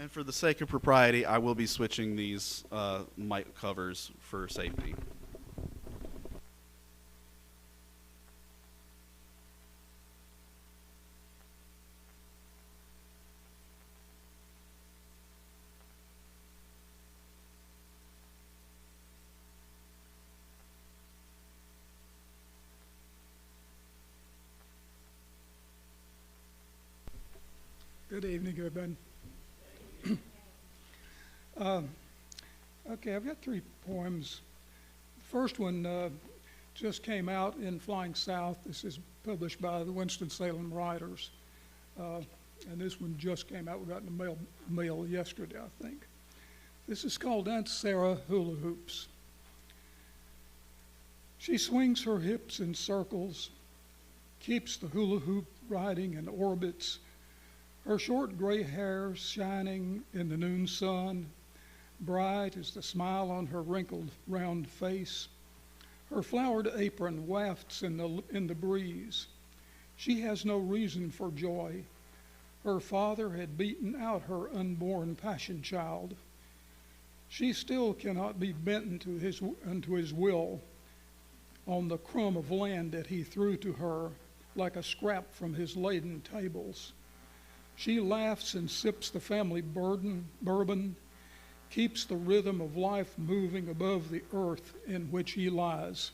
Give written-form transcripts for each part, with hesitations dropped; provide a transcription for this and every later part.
And for the sake of propriety, I will be switching these mic covers for safety. Good evening, everybody. Okay, I've got 3 poems. The first one just came out in Flying South. This is published by the Winston-Salem Writers. And this one just came out. We got in the mail yesterday, I think. This is called Aunt Sarah Hula Hoops. She swings her hips in circles, keeps the hula hoop riding in orbits, her short gray hair shining in the noon sun, bright as the smile on her wrinkled, round face. Her flowered apron wafts in the breeze. She has no reason for joy. Her father had beaten out her unborn passion child. She still cannot be bent unto his will on the crumb of land that he threw to her like a scrap from his laden tables. She laughs and sips the family bourbon, keeps the rhythm of life moving above the earth in which he lies.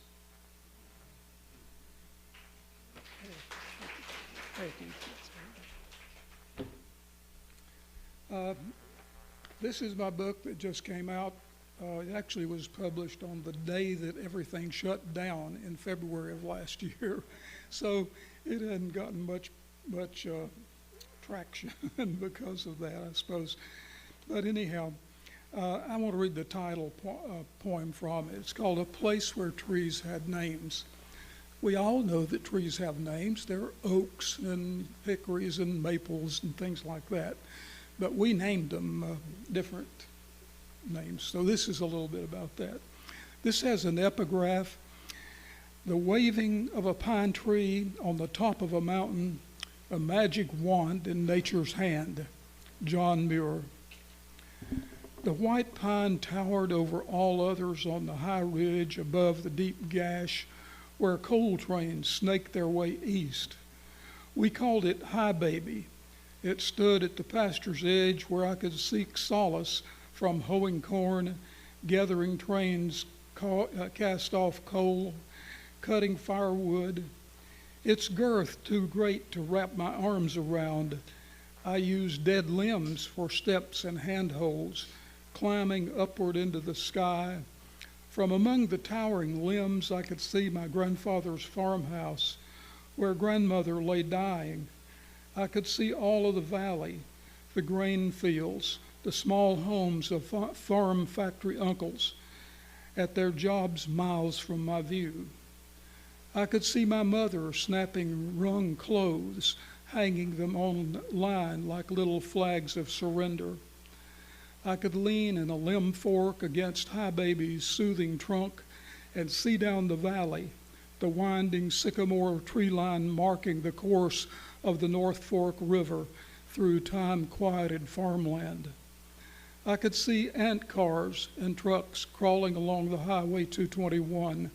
This is my book that just came out. It actually was published on the day that everything shut down in February of last year. So it hadn't gotten much traction because of that, I suppose. But anyhow, I want to read the title poem from it. It's called A Place Where Trees Had Names. We all know that trees have names. There are oaks and hickories and maples and things like that. But we named them different names. So this is a little bit about that. This has an epigraph. The waving of a pine tree on the top of a mountain, a magic wand in nature's hand. John Muir. The white pine towered over all others on the high ridge above the deep gash where coal trains snaked their way east. We called it High Baby. It stood at the pasture's edge where I could seek solace from hoeing corn, gathering trains, cast off coal, cutting firewood. Its girth too great to wrap my arms around. I used dead limbs for steps and handholds, climbing upward into the sky. From among the towering limbs, I could see my grandfather's farmhouse, where grandmother lay dying. I could see all of the valley, the grain fields, the small homes of farm factory uncles at their jobs miles from my view. I could see my mother snapping wrung clothes, hanging them on line like little flags of surrender. I could lean in a limb fork against High Baby's soothing trunk and see down the valley, the winding sycamore tree line marking the course of the North Fork River through time-quieted farmland. I could see ant cars and trucks crawling along the Highway 221